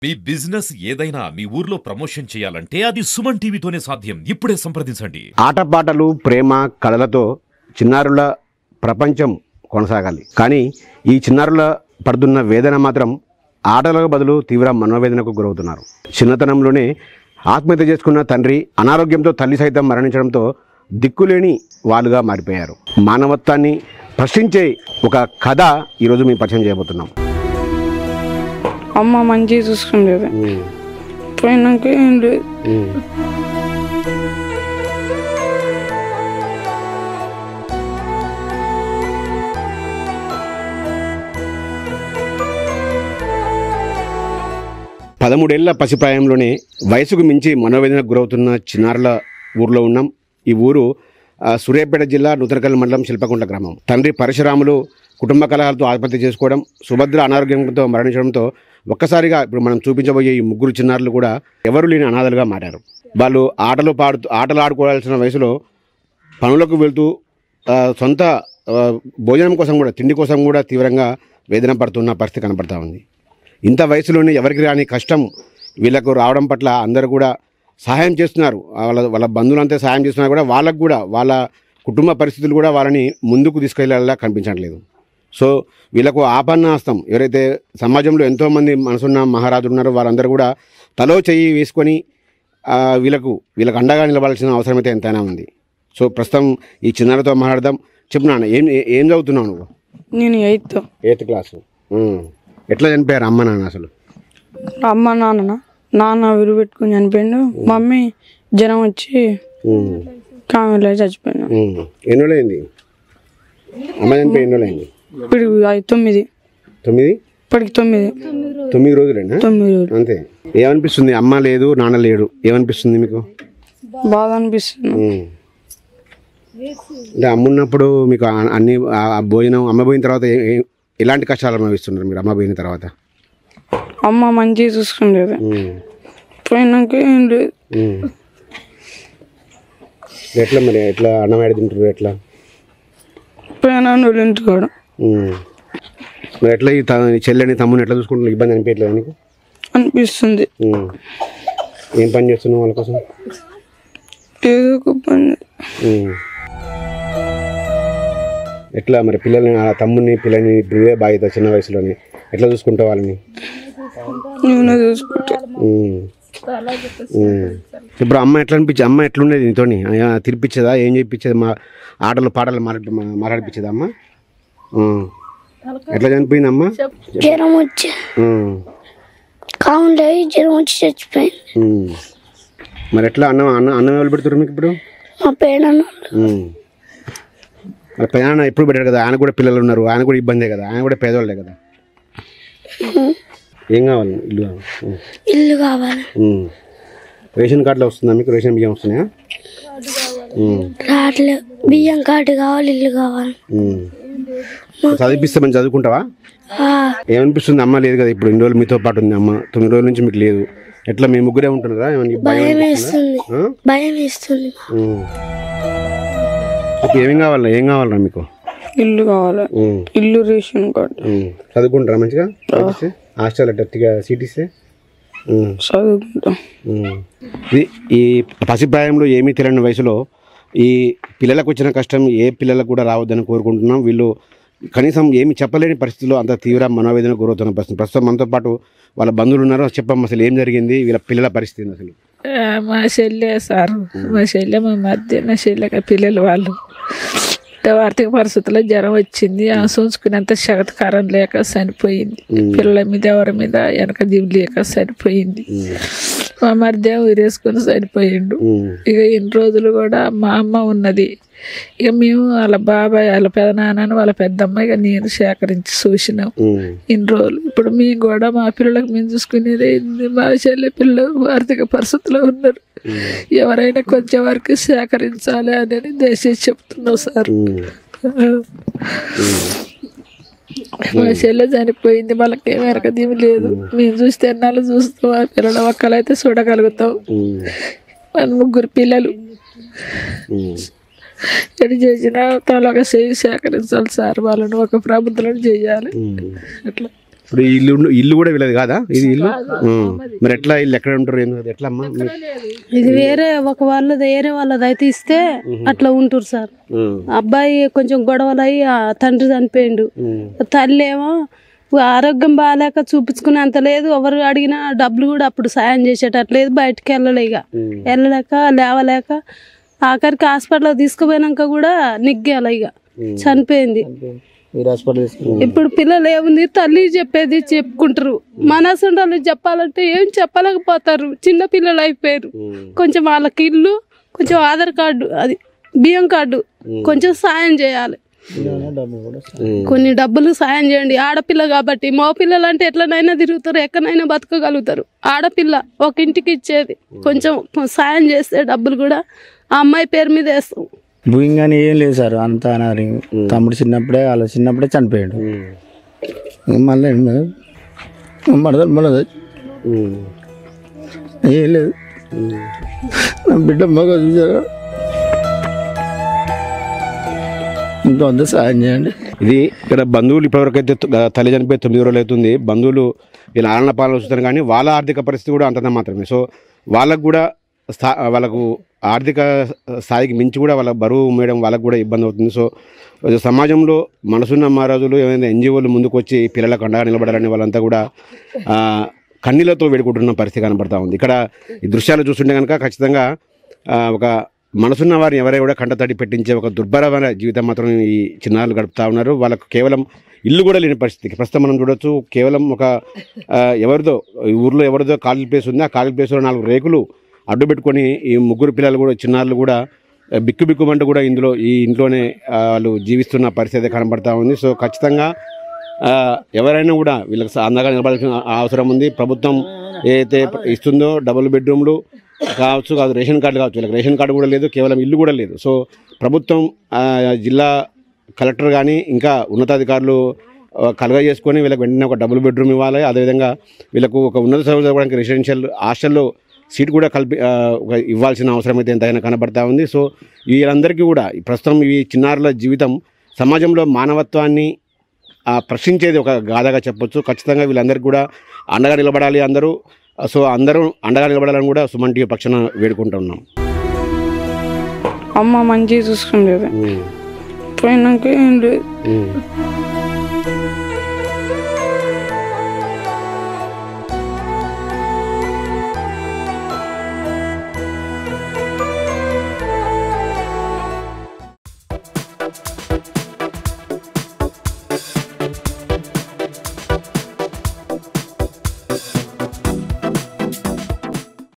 మీ business ఏదైనా మీ ఊర్లో promotion చేయాలంటే అది సుమన్ టీవీతోనే సాధ్యం. ఇప్పుడే సంప్రదించండి. ఆటపాటలు, ప్రేమ, కళలతో చిన్నారుల ప్రపంచం కొనసాగాలి. కానీ ఈ చిన్నారుల పడుతున్న వేదన మాత్రం ఆటలకు బదులు తీవ్ర మనోవేదనకు గురవుతున్నారు. చిన్నతనంలోనే ఆత్మహత్య చేసుకున్న తండ్రి, అనారోగ్యంతో తల్లి సైతం మరణించడంతో దిక్కులేని వాళ్ళుగా మారిపోయారు. మానవత్వాన్ని ప్రశ్నించే ఒక కథ ఈరోజు మేము పరిచయం చేయబోతున్నాం. అమ్మ మంచిగా చూసుకునేది, పోయినాక ఏం లేదు. పదమూడేళ్ల పసిప్రాయంలోనే వయసుకు మించి మనోవేదనకు గురవుతున్న చిన్నారుల ఊర్లో ఉన్నాం. ఈ ఊరు సూర్యాపేట జిల్లా నూతనకల్ మండలం శిల్పకుంట గ్రామం. తండ్రి పరశురాములు కుటుంబ కలహాలతో ఆత్మహత్య చేసుకోవడం, సుభద్ర అనారోగ్యంతో మరణించడంతో ఒక్కసారిగా ఇప్పుడు మనం చూపించబోయే ఈ ముగ్గురు చిన్నారులు కూడా ఎవరు లేని అనాథలుగా మారారు. వాళ్ళు ఆటలు ఆడుకోవాల్సిన వయసులో పనులకు వెళ్తూ సొంత భోజనం కోసం కూడా, తిండి కోసం కూడా తీవ్రంగా వేదన పడుతున్న పరిస్థితి కనపడతా ఉంది. ఇంత వయసులోనే ఎవరికి రాని కష్టం వీళ్ళకు రావడం పట్ల అందరూ కూడా సహాయం చేస్తున్నారు. వాళ్ళ బంధువులంతా సహాయం చేస్తున్నారు కూడా, వాళ్ళకు కూడా వాళ్ళ కుటుంబ పరిస్థితులు కూడా వాళ్ళని ముందుకు తీసుకెళ్లేలా కనిపించట్లేదు. సో వీళ్ళకు ఆపన్నాస్తం, ఎవరైతే సమాజంలో ఎంతోమంది మనసున్న మహారాజులు ఉన్నారో వాళ్ళందరూ కూడా తలో చెయ్యి వేసుకొని వీళ్ళకు అండగా నిలబడాల్సిన అవసరం అయితే ఎంతైనా ఉంది. సో ప్రస్తుతం ఈ చిన్నారితో మాట్లాడదాం. చెప్పు నాన్న, ఏం చదువుతున్నావు నువ్వు? నేను ఎయిత్ క్లాసు. ఎట్లా చనిపోయారు అమ్మ నాన్న? అసలు అమ్మ నాన్న విరు పెట్టుకుని చనిపోయిండు. మమ్మీ జ్వరం వచ్చి కామెలో చచ్చిపోయినా. ఎన్ని రోజులైంది అమ్మ చనిపోయి? ఎన్ని రోజులైంది? ఇప్పుడు 9. ఇప్పటికి 9 రోజులేనా? 9 రోజులు. అంతే. ఏమనిపిస్తుంది? అమ్మ లేదు, నాన్న లేడు, ఏమనిపిస్తుంది మీకు? బాధ అనిపిస్తుంది. అంటే అమ్మ ఉన్నప్పుడు మీకు అన్ని భోజనం, అమ్మ పోయిన తర్వాత ఎలాంటి కష్టాలు అనుభవిస్తున్నారు మీరు? అమ్మ పోయిన తర్వాత అమ్మ మంచిగా చూసుకునేది, పోయినాక ఏం లేదు. ఎట్లా మరి? ఎట్లా అన్నం ఏడ తింటారు? ఎట్లా పోయినా వాళ్ళు ఇంటికాడు. మరి ఎట్లా ఈ చెల్లెని తమ్ముని ఎట్లా చూసుకుంటున్నారు? ఇబ్బంది అనిపించలేదు నీకు? అనిపిస్తుంది. ఏం పని చేస్తున్నావు వాళ్ళ కోసం? ఏదో ఒక పని. ఎట్లా మరి పిల్లల్ని, ఆ తమ్ముని పిల్లని ఇవే బాధ్యత చిన్న వయసులోనే ఎట్లా చూసుకుంటావు వాళ్ళని? నేనే చూసుకుంటా. ఇప్పుడు అమ్మ ఎట్లా అనిపించేది? అమ్మ ఎట్లుండేది నీతోని? తిరిపించేదా? ఏం చేయించేది? మా ఆటలు పాటలు మాట్లాడిపించేదా అమ్మ? ఎట్లా చనిపోయింది అమ్మ? జ్వరం వచ్చి కావుండే జ్వరం వచ్చి చచ్చిపోయింది. మరి ఎట్లా అన్నం ఎవరు పెడుతున్నారు మీకు ఇప్పుడు? మా పేడను. మరి పెదనాన్న ఎప్పుడు పెట్టారు కదా, ఆయన కూడా పిల్లలు ఉన్నారు, ఆయన కూడా ఇబ్బందే కదా, ఆయన కూడా పేదవాళ్ళే కదా. ఏం కావాలి? ఇల్లు కావాలి. రేషన్ కార్డులో వస్తుందా మీకు? రేషన్ బియ్యం వస్తున్నాయా? రాట్లేదు. బియ్యం కార్డు కావాలి, ఇల్లు కావాలి. చదివిస్తే మంచి చదువుకుంటావా? ఏమనిపిస్తుంది? అమ్మ లేదు కదా ఇప్పుడు, ఇన్ని రోజులు మీతో పాటు ఉంది అమ్మ, 9 రోజుల నుంచి మీకు లేదు. ఎట్లా మీ ముగ్గురే ఉంటున్నారా? భయం వేస్తుంది. ఏం కావాలరా మీకు? ఇల్లు కావాలి, ఇల్లు, రేషన్ కార్డు. చదువుకుంటారా మంచిగా? హాస్టల్ అట్టిగా సీటీసే చదువుకుంటాం. ఈ పసిప్రాయంలో ఏమీ తెలియని వయసులో ఈ పిల్లలకు వచ్చిన కష్టం ఏ పిల్లలకు కూడా రావద్దని కోరుకుంటున్నాం. వీళ్ళు కనీసం ఏమి చెప్పలేని పరిస్థితుల్లో అంత తీవ్ర మనోవేదన గురవుతున్న పరిస్థితి. ప్రస్తుతం మనతో పాటు వాళ్ళ బంధువులు ఉన్నారు. చెప్పమ్మా, అసలు ఏం జరిగింది? వీళ్ళ పిల్లల పరిస్థితి అసలు? మా చెల్లె సారు, మా చెల్లె, మా మధ్య నా చెల్లెక పిల్లలు వాళ్ళు ఆర్థిక పరిస్థితుల్లో జ్వరం వచ్చింది. ఆ చూసుకునేంత శగతకారం లేక చనిపోయింది. పిల్లల మీద ఎవరి మీద వెనక దివి లేక చనిపోయింది. మా మధ్య ఊరేసుకుని చనిపోయిండు. ఇక ఇన్ని రోజులు కూడా మా అమ్మ ఉన్నది. ఇక మేము వాళ్ళ బాబాయ్, వాళ్ళ పెదనాన్న, వాళ్ళ పెద్దమ్మ, ఇక నేను సేకరించి చూసినాం ఇన్ని రోజులు. ఇప్పుడు మేము కూడా మా పిల్లలకు మేము చూసుకునేది. మా చెల్లె పిల్లలు ఆర్థిక పరిస్థితిలో ఉన్నారు. ఎవరైనా కొంచెం వరకు సేకరించాలి అని దయచేసి చెప్తున్నాం సార్. మా చెల్లె చనిపోయింది, వాళ్ళకేం వెనకదేమి లేదు. మేము చూస్తే ఎన్నాళ్ళు చూస్తాం. ఆ పిల్లల ఒక్కలైతే చూడగలుగుతాం. మన ముగ్గురు పిల్లలు ఎటు చేసినా తల ఒక చేయి సేకరించాలి సార్. వాళ్ళని ఒక ప్రభుత్వం చేయాలి. అట్లా ఇప్పుడు ఈ ఇల్లు కూడా వీళ్ళది కాదా ఇది ఇల్లు? మరి ఎట్లా ఇల్లు ఎక్కడ ఉంటారు ఎట్లా అమ్మా? ఇది వేరే వేరే వాళ్ళది అయితే ఇస్తే అట్లా ఉంటారు సార్. అబ్బాయి కొంచెం గొడవలు అయ్యి తండ్రి చనిపోయిండు. తల్లి ఏమో ఆరోగ్యం బాగాలేక చూపించుకునే అంత లేదు. ఎవరు అడిగినా డబ్బులు కూడా అప్పుడు సాయం చేసేటట్లేదు. బయటకు వెళ్ళలేక లేవలేక ఆఖరికి హాస్పిటల్ తీసుకుపోయినాక కూడా నిగ్గాల ఇక చనిపోయింది. ఇప్పుడు పిల్లలు ఏముంది తల్లి చెప్పేది చెప్పుకుంటారు. మనసుండాలి చెప్పాలంటే ఏం చెప్పలేకపోతారు. చిన్న పిల్లలు అయిపోయారు. కొంచెం వాళ్ళకి ఇల్లు, కొంచెం ఆధార్ కార్డు, అది బియ్యం కార్డు కొంచెం సాయం చేయాలి. కొన్ని డబ్బులు సాయం చేయండి. ఆడపిల్ల కాబట్టి మగ పిల్లలు అంటే ఎట్లనైనా తిరుగుతారు, ఎక్కడైనా బతకగలుగుతారు. ఆడపిల్ల ఒక ఇంటికి ఇచ్చేది. కొంచెం సాయం చేస్తే డబ్బులు కూడా ఆ అమ్మాయి పేరు మీద వేస్తాం. భూమి కానీ ఏం లేదు సార్, అంతా అనారింగ్. తమ్ముడు చిన్నప్పుడే చనిపోయాడు. మళ్ళీ మడదలు ఏం లేదు. నా బిడ్డ మగ ఇంత సాయం చేయండి. ఇది ఇక్కడ బంధువులు ఇప్పటివరకు అయితే తల్లి చనిపోయి 9 రోజులు అవుతుంది. బంధువులు వీళ్ళ ఆలన పాలన చూస్తారు కానీ వాళ్ళ ఆర్థిక పరిస్థితి కూడా అంతంత మాత్రమే. సో వాళ్ళకు కూడా వాళ్ళకు ఆర్థిక స్థాయికి మించి కూడా వాళ్ళ బరువు మేయడం వాళ్ళకు కూడా ఇబ్బంది అవుతుంది. సో సమాజంలో మనసున్న మహారాజులు ఏమైనా ఎన్జిఓలు ముందుకు వచ్చి పిల్లలకు అండగా నిలబడాలని వాళ్ళంతా కూడా కన్నీళ్లతో వేడుకుంటున్న పరిస్థితి కనబడతా ఉంది. ఇక్కడ ఈ దృశ్యాలు చూస్తుంటే కనుక ఖచ్చితంగా ఒక మనసున్న వారిని ఎవరైనా కూడా కంటతడి పెట్టించే ఒక దుర్భరమైన జీవితం మాత్రం ఈ చిన్నారులు గడుపుతూ ఉన్నారు. వాళ్ళకు కేవలం ఇల్లు కూడా లేని పరిస్థితికి ప్రస్తుతం మనం చూడొచ్చు. కేవలం ఒక ఎవరిదో ఈ ఊర్లో ఎవరిదో ఖాళీ ప్లేస్ ఉంది. ఆ ఖాళీ ప్లేస్లో 4 రేకులు అడ్డు పెట్టుకొని ఈ 3 పిల్లలు కూడా చిన్నారులు కూడా బిక్కుమంటూ కూడా ఈ ఇంట్లోనే వాళ్ళు జీవిస్తున్న పరిస్థితి కనబడతా ఉంది. సో ఖచ్చితంగా ఎవరైనా కూడా వీళ్ళకి అందంగా నిలబడాల్సిన అవసరం ఉంది. ప్రభుత్వం ఏదైతే ఇస్తుందో డబుల్ బెడ్రూమ్లు కావచ్చు, కాదు రేషన్ కార్డు కావచ్చు, వీళ్ళకి రేషన్ కార్డు కూడా లేదు, కేవలం ఇల్లు కూడా లేదు. సో ప్రభుత్వం జిల్లా కలెక్టర్ కానీ ఇంకా ఉన్నతాధికారులు కలుగజేసుకొని వీళ్ళకి వెంటనే ఒక డబుల్ బెడ్రూమ్ ఇవ్వాలి. అదేవిధంగా వీళ్ళకు ఒక ఉన్నత చదువులు చదవడానికి రెసిడెన్షియల్ హాస్టల్లో సీట్ కూడా ఇవ్వాల్సిన అవసరం అయితే ఎంతైనా కనబడతా ఉంది. సో వీళ్ళందరికీ కూడా ప్రస్తుతం ఈ చిన్నారుల జీవితం సమాజంలో మానవత్వాన్ని ప్రశ్నించేది ఒక గాథగా చెప్పొచ్చు. ఖచ్చితంగా వీళ్ళందరికీ కూడా అండగా నిలబడాలి అందరూ. సో అందరూ అండగా నిలబడాలని కూడా సుమన్ టీవీ పక్షాన వేడుకుంటున్నాం. అమ్మ మంచిగా చూసుకునేది. పోయినాక ఏం లేదు.